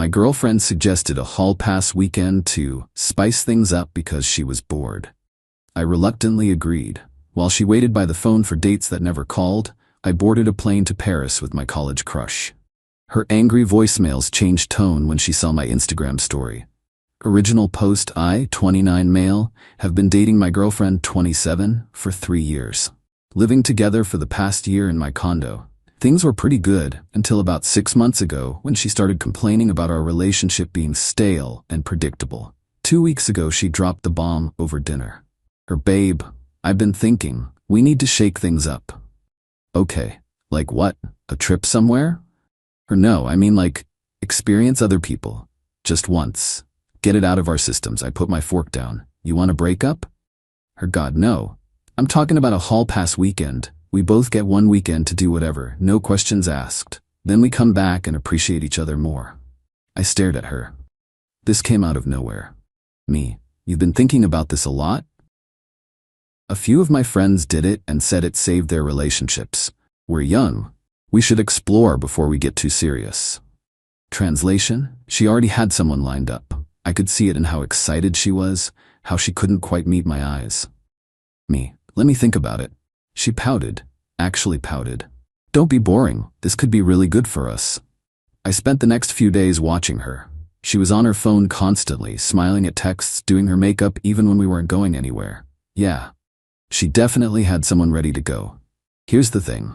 My girlfriend suggested a hall pass weekend to spice things up because she was bored. I reluctantly agreed. While she waited by the phone for dates that never called, I boarded a plane to Paris with my college crush. Her angry voicemails changed tone when she saw my Instagram story. Original post: I, 29 male, have been dating my girlfriend, 27, for 3 years. Living together for the past year in my condo. Things were pretty good until about 6 months ago when she started complaining about our relationship being stale and predictable. 2 weeks ago she dropped the bomb over dinner. Her babe, I've been thinking, we need to shake things up. Okay, like what? A trip somewhere? Or no, I mean like, experience other people. Just once. Get it out of our systems. I put my fork down. You want a breakup? Her God, no. I'm talking about a hall pass weekend. We both get 1 weekend to do whatever, no questions asked. Then we come back and appreciate each other more. I stared at her. This came out of nowhere. Me, you've been thinking about this a lot? A few of my friends did it and said it saved their relationships. We're young. We should explore before we get too serious. Translation: she already had someone lined up. I could see it in how excited she was, how she couldn't quite meet my eyes. Me, let me think about it. She pouted, actually pouted. Don't be boring, this could be really good for us. I spent the next few days watching her. She was on her phone constantly, smiling at texts, doing her makeup even when we weren't going anywhere. Yeah. She definitely had someone ready to go. Here's the thing.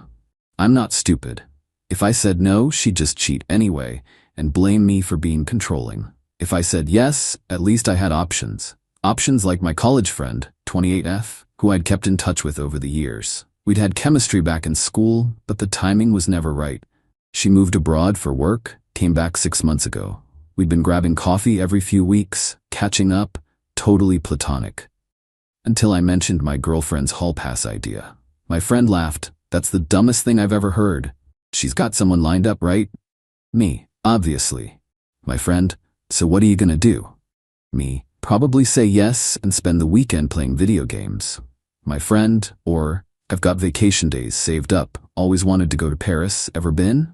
I'm not stupid. If I said no, she'd just cheat anyway and blame me for being controlling. If I said yes, at least I had options. Options like my college friend, 28F, who I'd kept in touch with over the years. We'd had chemistry back in school, but the timing was never right. She moved abroad for work, came back 6 months ago. We'd been grabbing coffee every few weeks, catching up, totally platonic. Until I mentioned my girlfriend's hall pass idea. My friend laughed. That's the dumbest thing I've ever heard. She's got someone lined up, right? Me, obviously. My friend, so what are you gonna do? Me, probably say yes and spend the weekend playing video games. My friend, or, I've got vacation days saved up, always wanted to go to Paris, ever been?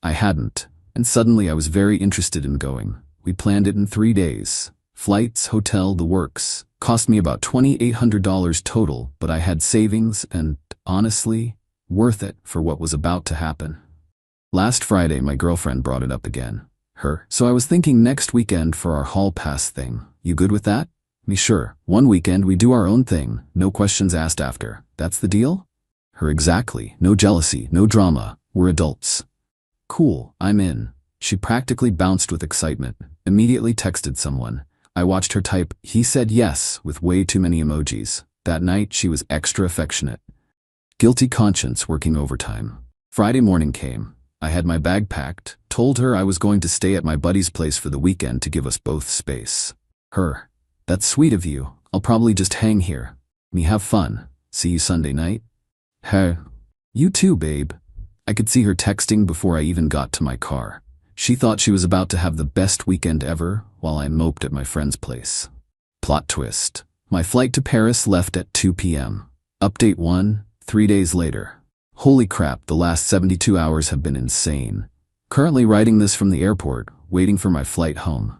I hadn't, and suddenly I was very interested in going. We planned it in 3 days. Flights, hotel, the works. Cost me about $2,800 total, but I had savings and, honestly, worth it for what was about to happen. Last Friday, my girlfriend brought it up again. So I was thinking next weekend for our hall pass thing. You good with that? Me, sure. 1 weekend we do our own thing, no questions asked after. That's the deal? Her, exactly. No jealousy, no drama. We're adults. Cool, I'm in. She practically bounced with excitement, immediately texted someone. I watched her type, he said yes, with way too many emojis. That night she was extra affectionate. Guilty conscience working overtime. Friday morning came. I had my bag packed, told her I was going to stay at my buddy's place for the weekend to give us both space. Her, that's sweet of you. I'll probably just hang here. Me, have fun. See you Sunday night. Her, you too, babe. I could see her texting before I even got to my car. She thought she was about to have the best weekend ever while I moped at my friend's place. Plot twist. My flight to Paris left at 2 p.m. Update 1, 3 days later. Holy crap, the last 72 hours have been insane. Currently writing this from the airport, waiting for my flight home.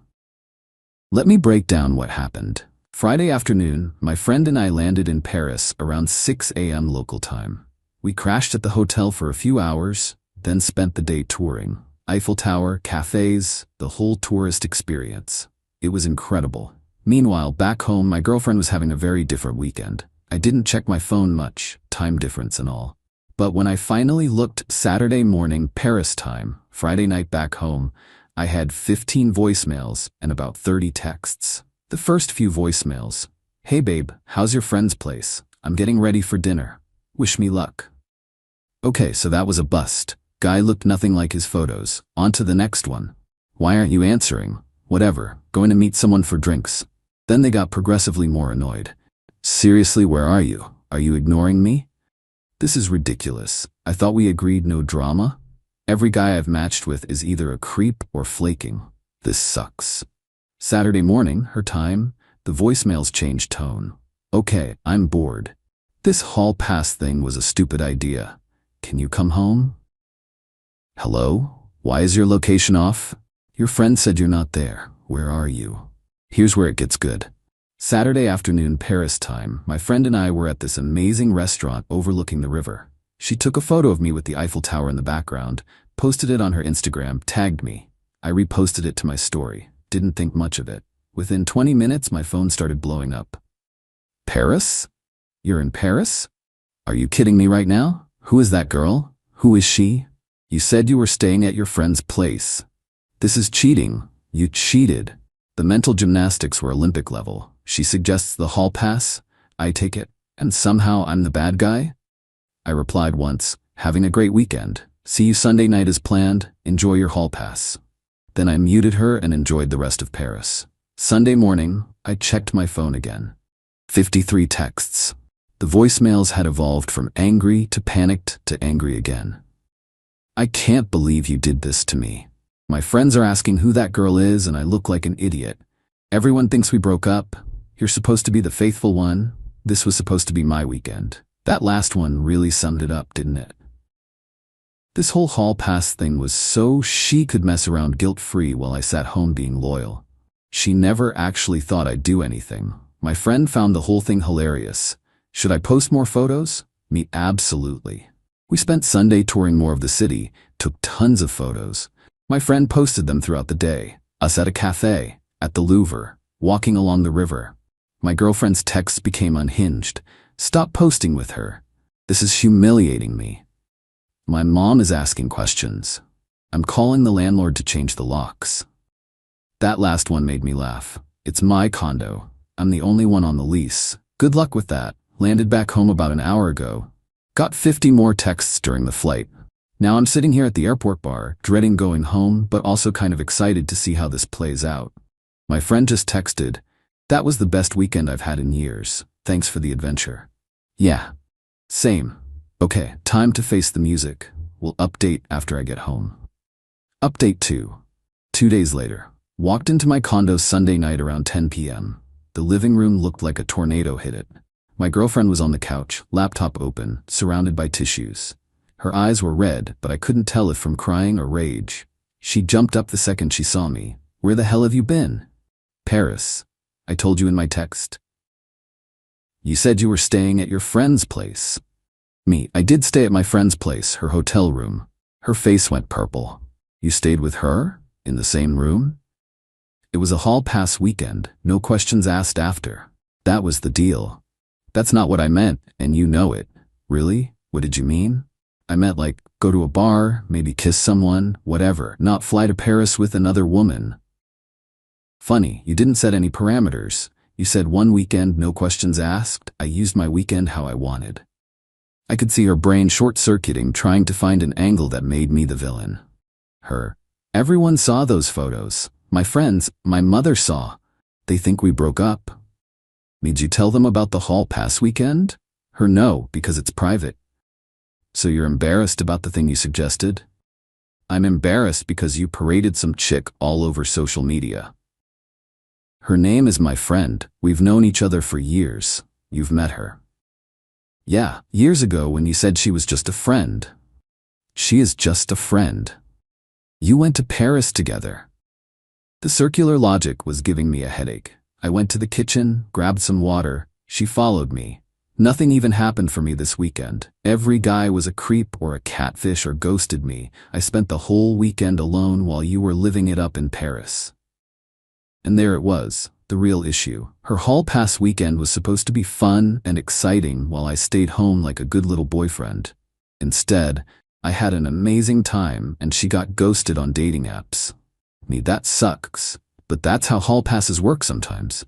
Let me break down what happened. Friday afternoon, my friend and I landed in Paris around 6 a.m. local time. We crashed at the hotel for a few hours, then spent the day touring. Eiffel Tower, cafes, the whole tourist experience. It was incredible. Meanwhile, back home, my girlfriend was having a very different weekend. I didn't check my phone much, time difference and all. But when I finally looked, Saturday morning, Paris time, Friday night back home, I had 15 voicemails and about 30 texts. The first few voicemails. Hey babe, how's your friend's place? I'm getting ready for dinner. Wish me luck. Okay, so that was a bust. Guy looked nothing like his photos. On to the next one. Why aren't you answering? Whatever, going to meet someone for drinks. Then they got progressively more annoyed. Seriously, where are you? Are you ignoring me? This is ridiculous. I thought we agreed no drama? Every guy I've matched with is either a creep or flaking. This sucks. Saturday morning, her time, the voicemails changed tone. Okay, I'm bored. This hall pass thing was a stupid idea. Can you come home? Hello? Why is your location off? Your friend said you're not there. Where are you? Here's where it gets good. Saturday afternoon Paris time, my friend and I were at this amazing restaurant overlooking the river. She took a photo of me with the Eiffel Tower in the background, posted it on her Instagram, tagged me. I reposted it to my story. Didn't think much of it. Within 20 minutes, my phone started blowing up. Paris? You're in Paris? Are you kidding me right now? Who is that girl? Who is she? You said you were staying at your friend's place. This is cheating. You cheated. The mental gymnastics were Olympic level. She suggests the hall pass. I take it. And somehow I'm the bad guy? I replied once, having a great weekend. See you Sunday night as planned. Enjoy your hall pass. Then I muted her and enjoyed the rest of Paris. Sunday morning, I checked my phone again. 53 texts. The voicemails had evolved from angry to panicked to angry again. I can't believe you did this to me. My friends are asking who that girl is and I look like an idiot. Everyone thinks we broke up. You're supposed to be the faithful one. This was supposed to be my weekend. That last one really summed it up, didn't it? This whole hall pass thing was so she could mess around guilt-free while I sat home being loyal. She never actually thought I'd do anything. My friend found the whole thing hilarious. Should I post more photos? Me, absolutely. We spent Sunday touring more of the city, took tons of photos. My friend posted them throughout the day. Us at a cafe, at the Louvre, walking along the river. My girlfriend's texts became unhinged. Stop posting with her. This is humiliating me. My mom is asking questions. I'm calling the landlord to change the locks. That last one made me laugh. It's my condo. I'm the only one on the lease. Good luck with that. Landed back home about an hour ago. Got 50 more texts during the flight. Now I'm sitting here at the airport bar, dreading going home, but also kind of excited to see how this plays out. My friend just texted, "That was the best weekend I've had in years. Thanks for the adventure." Yeah. Same. Okay, time to face the music. We'll update after I get home. Update 2. 2 days later. Walked into my condo Sunday night around 10 p.m. The living room looked like a tornado hit it. My girlfriend was on the couch, laptop open, surrounded by tissues. Her eyes were red, but I couldn't tell if from crying or rage. She jumped up the second she saw me. "Where the hell have you been?" "Paris. I told you in my text." "You said you were staying at your friend's place." Me, I did stay at my friend's place, her hotel room. Her face went purple. "You stayed with her? In the same room?" "It was a hall pass weekend, no questions asked after. That was the deal." "That's not what I meant, and you know it." "Really? What did you mean?" "I meant like, go to a bar, maybe kiss someone, whatever, not fly to Paris with another woman." "Funny, you didn't set any parameters. You said one weekend, no questions asked. I used my weekend how I wanted." I could see her brain short-circuiting, trying to find an angle that made me the villain. Her. "Everyone saw those photos. My friends, my mother saw. They think we broke up." "Did you tell them about the hall pass weekend?" Her. "No, because it's private." "So you're embarrassed about the thing you suggested?" "I'm embarrassed because you paraded some chick all over social media." Her name is my friend. We've known each other for years. You've met her. Yeah, years ago when you said she was just a friend. She is just a friend. You went to Paris together. The circular logic was giving me a headache. I went to the kitchen, grabbed some water. She followed me. Nothing even happened for me this weekend. Every guy was a creep or a catfish or ghosted me. I spent the whole weekend alone while you were living it up in Paris. And there it was, the real issue. Her hall pass weekend was supposed to be fun and exciting while I stayed home like a good little boyfriend. Instead, I had an amazing time and she got ghosted on dating apps. Me, that sucks, but that's how hall passes work sometimes.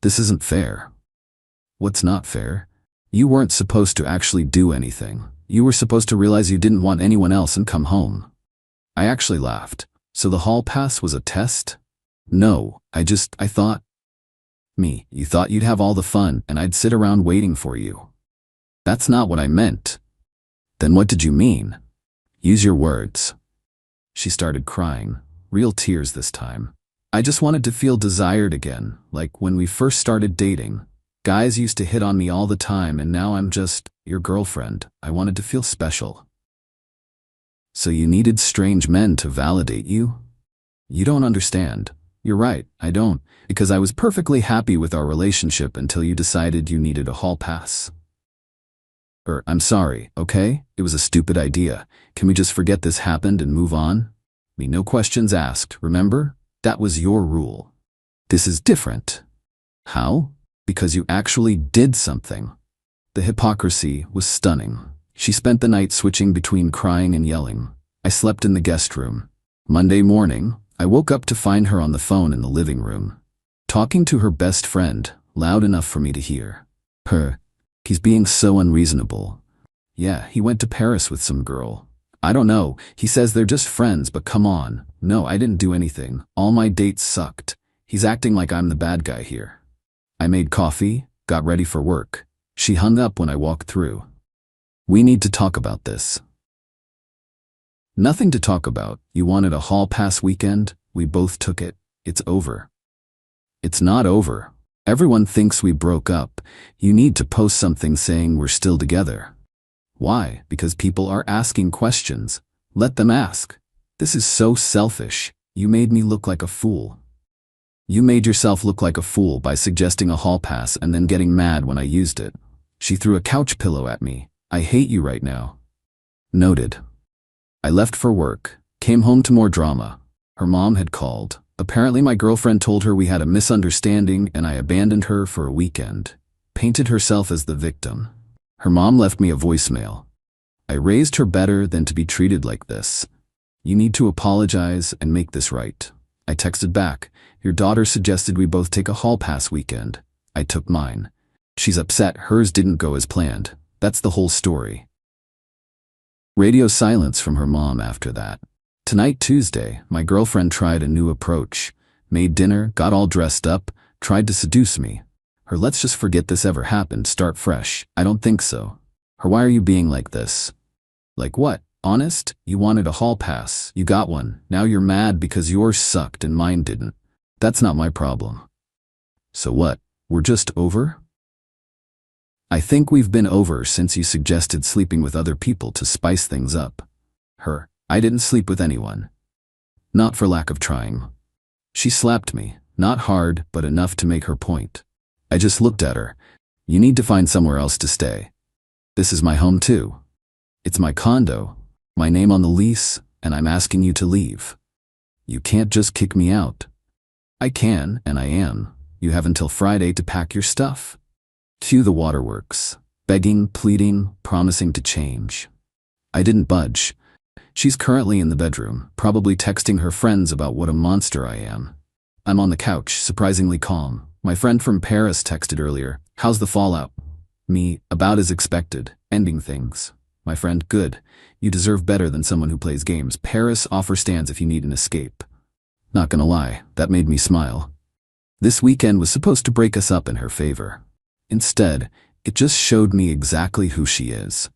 This isn't fair. What's not fair? You weren't supposed to actually do anything. You were supposed to realize you didn't want anyone else and come home. I actually laughed. So the hall pass was a test? No, I thought. Me, you thought you'd have all the fun and I'd sit around waiting for you. That's not what I meant. Then what did you mean? Use your words. She started crying, real tears this time. I just wanted to feel desired again, like when we first started dating. Guys used to hit on me all the time and now I'm just your girlfriend. I wanted to feel special. So you needed strange men to validate you? You don't understand. You're right, I don't, because I was perfectly happy with our relationship until you decided you needed a hall pass. I'm sorry, okay? It was a stupid idea. Can we just forget this happened and move on? No questions asked, remember? That was your rule. This is different. How? Because you actually did something. The hypocrisy was stunning. She spent the night switching between crying and yelling. I slept in the guest room. Monday morning, I woke up to find her on the phone in the living room, talking to her best friend, loud enough for me to hear. He's being so unreasonable. Yeah, he went to Paris with some girl. I don't know, he says they're just friends, but come on. No, I didn't do anything. All my dates sucked. He's acting like I'm the bad guy here. I made coffee, got ready for work. She hung up when I walked through. We need to talk about this. Nothing to talk about. You wanted a hall pass weekend? We both took it. It's over. It's not over. Everyone thinks we broke up. You need to post something saying we're still together. Why? Because people are asking questions. Let them ask. This is so selfish. You made me look like a fool. You made yourself look like a fool by suggesting a hall pass and then getting mad when I used it. She threw a couch pillow at me. I hate you right now. Noted. I left for work, came home to more drama. Her mom had called. Apparently my girlfriend told her we had a misunderstanding and I abandoned her for a weekend. Painted herself as the victim. Her mom left me a voicemail. I raised her better than to be treated like this. You need to apologize and make this right. I texted back. Your daughter suggested we both take a hall pass weekend. I took mine. She's upset hers didn't go as planned. That's the whole story. Radio silence from her mom after that. Tonight, Tuesday, my girlfriend tried a new approach. Made dinner, got all dressed up, tried to seduce me. Her let's just forget this ever happened, start fresh. I don't think so. Her why are you being like this? Like what? Honest? You wanted a hall pass. You got one. Now you're mad because yours sucked and mine didn't. That's not my problem. So what? We're just over? I think we've been over since you suggested sleeping with other people to spice things up. I didn't sleep with anyone. Not for lack of trying. She slapped me, not hard, but enough to make her point. I just looked at her. You need to find somewhere else to stay. This is my home too. It's my condo, my name on the lease, and I'm asking you to leave. You can't just kick me out. I can, and I am. You have until Friday to pack your stuff. Cue the waterworks. Begging, pleading, promising to change. I didn't budge. She's currently in the bedroom, probably texting her friends about what a monster I am. I'm on the couch, surprisingly calm. My friend from Paris texted earlier. How's the fallout? Me, about as expected, ending things. My friend, good. You deserve better than someone who plays games. Paris, offer stands if you need an escape. Not gonna lie, that made me smile. This weekend was supposed to break us up in her favor. Instead, it just showed me exactly who she is.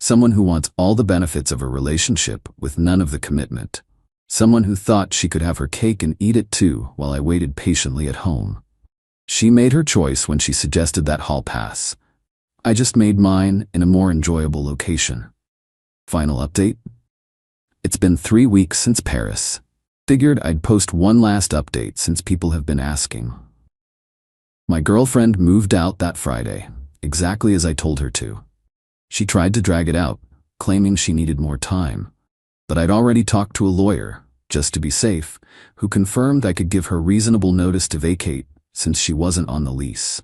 Someone who wants all the benefits of a relationship with none of the commitment. Someone who thought she could have her cake and eat it too while I waited patiently at home. She made her choice when she suggested that hall pass. I just made mine in a more enjoyable location. Final update? It's been 3 weeks since Paris. Figured I'd post one last update since people have been asking. My girlfriend moved out that Friday, exactly as I told her to. She tried to drag it out, claiming she needed more time. But I'd already talked to a lawyer, just to be safe, who confirmed I could give her reasonable notice to vacate since she wasn't on the lease.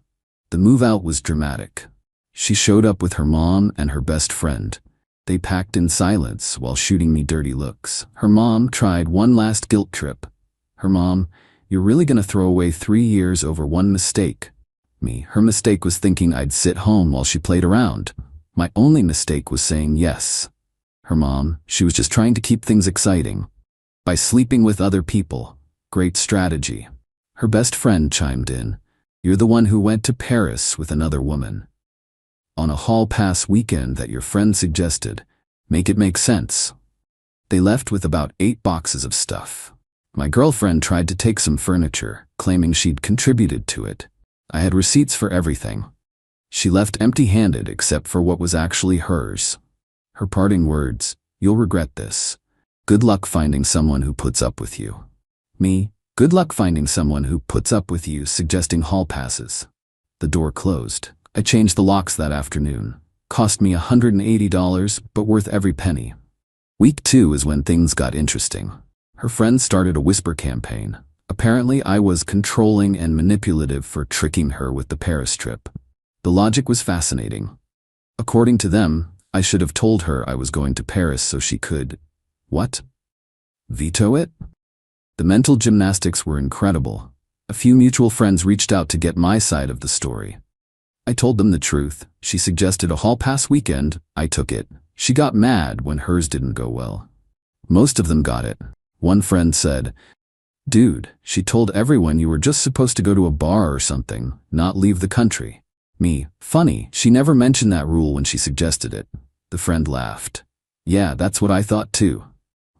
The move out was dramatic. She showed up with her mom and her best friend. They packed in silence while shooting me dirty looks. Her mom tried one last guilt trip. Her mom, you're really gonna throw away 3 years over one mistake. Me, her mistake was thinking I'd sit home while she played around. My only mistake was saying yes. Her mom, she was just trying to keep things exciting. By sleeping with other people. Great strategy. Her best friend chimed in. You're the one who went to Paris with another woman. On a hall pass weekend that your friend suggested. Make it make sense. They left with about 8 boxes of stuff. My girlfriend tried to take some furniture, claiming she'd contributed to it. I had receipts for everything. She left empty-handed except for what was actually hers. Her parting words, you'll regret this. Good luck finding someone who puts up with you. Me, good luck finding someone who puts up with you suggesting hall passes. The door closed. I changed the locks that afternoon. Cost me $180, but worth every penny. Week 2 is when things got interesting. Her friends started a whisper campaign. Apparently, I was controlling and manipulative for tricking her with the Paris trip. The logic was fascinating. According to them, I should have told her I was going to Paris so she could, what? Veto it? The mental gymnastics were incredible. A few mutual friends reached out to get my side of the story. I told them the truth. She suggested a hall pass weekend. I took it. She got mad when hers didn't go well. Most of them got it. One friend said, "Dude, she told everyone you were just supposed to go to a bar or something, not leave the country." Me, "Funny, she never mentioned that rule when she suggested it." The friend laughed. "Yeah, that's what I thought too."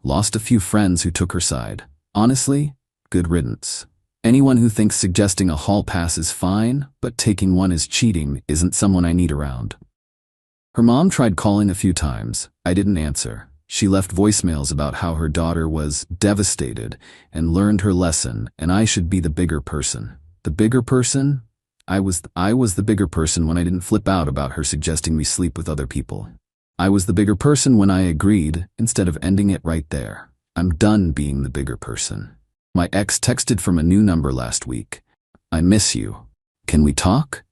Lost a few friends who took her side. Honestly, good riddance. Anyone who thinks suggesting a hall pass is fine, but taking one is cheating, isn't someone I need around. Her mom tried calling a few times. I didn't answer. She left voicemails about how her daughter was devastated and learned her lesson, and I should be the bigger person. The bigger person? I was the bigger person when I didn't flip out about her suggesting we sleep with other people. I was the bigger person when I agreed, instead of ending it right there. I'm done being the bigger person. My ex texted from a new number last week. "I miss you. Can we talk?"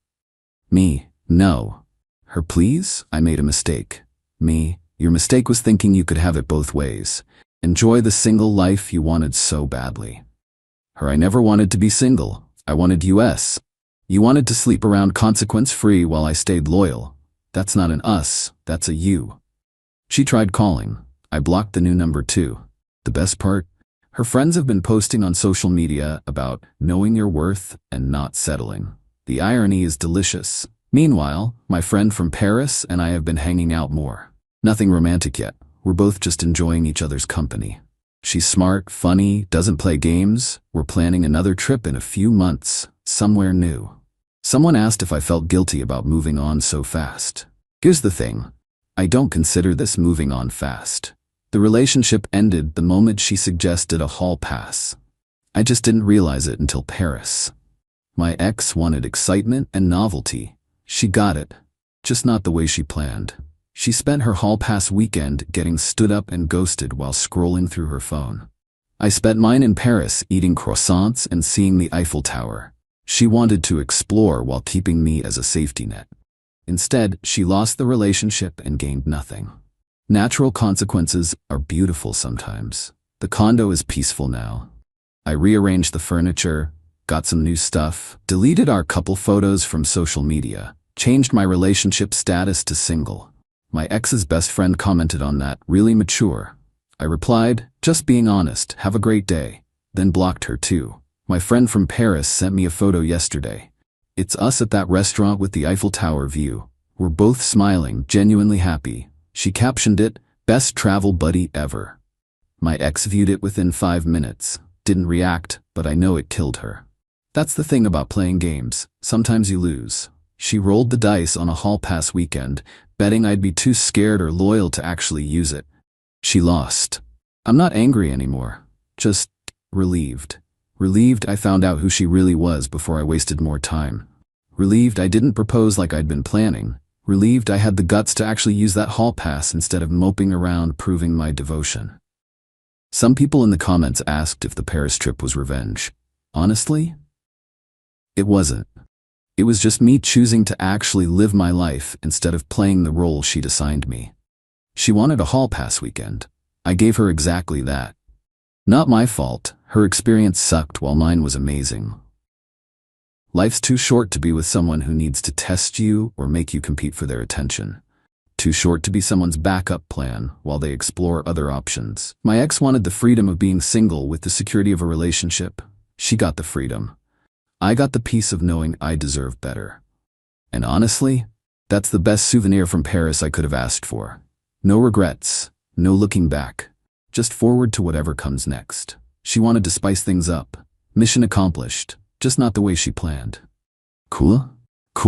Me, "No." Her, "Please? I made a mistake." Me, "Your mistake was thinking you could have it both ways. Enjoy the single life you wanted so badly." Her, "I never wanted to be single. I wanted US. You wanted to sleep around consequence-free while I stayed loyal. That's not an us, that's a you." She tried calling. I blocked the new number too. The best part? Her friends have been posting on social media about knowing your worth and not settling. The irony is delicious. Meanwhile, my friend from Paris and I have been hanging out more. Nothing romantic yet. We're both just enjoying each other's company. She's smart, funny, doesn't play games. We're planning another trip in a few months, somewhere new. Someone asked if I felt guilty about moving on so fast. Here's the thing. I don't consider this moving on fast. The relationship ended the moment she suggested a hall pass. I just didn't realize it until Paris. My ex wanted excitement and novelty. She got it, just not the way she planned. She spent her hall pass weekend getting stood up and ghosted while scrolling through her phone. I spent mine in Paris eating croissants and seeing the Eiffel Tower. She wanted to explore while keeping me as a safety net. Instead, she lost the relationship and gained nothing. Natural consequences are beautiful sometimes. The condo is peaceful now. I rearranged the furniture, got some new stuff, deleted our couple photos from social media, changed my relationship status to single. My ex's best friend commented on that, "Really mature." I replied, "Just being honest, have a great day," then blocked her too. My friend from Paris sent me a photo yesterday. It's us at that restaurant with the Eiffel Tower view. We're both smiling, genuinely happy. She captioned it, "Best travel buddy ever." My ex viewed it within 5 minutes. Didn't react, but I know it killed her. That's the thing about playing games. Sometimes you lose. She rolled the dice on a hall pass weekend, betting I'd be too scared or loyal to actually use it. She lost. I'm not angry anymore. Just relieved. Relieved I found out who she really was before I wasted more time. Relieved I didn't propose like I'd been planning. Relieved I had the guts to actually use that hall pass instead of moping around proving my devotion. Some people in the comments asked if the Paris trip was revenge. Honestly, it wasn't. It was just me choosing to actually live my life instead of playing the role she'd assigned me. She wanted a hall pass weekend. I gave her exactly that. Not my fault. Her experience sucked while mine was amazing. Life's too short to be with someone who needs to test you or make you compete for their attention. Too short to be someone's backup plan while they explore other options. My ex wanted the freedom of being single with the security of a relationship. She got the freedom. I got the peace of knowing I deserve better. And honestly, that's the best souvenir from Paris I could have asked for. No regrets, no looking back, just forward to whatever comes next. She wanted to spice things up. Mission accomplished. Just not the way she planned. Cool?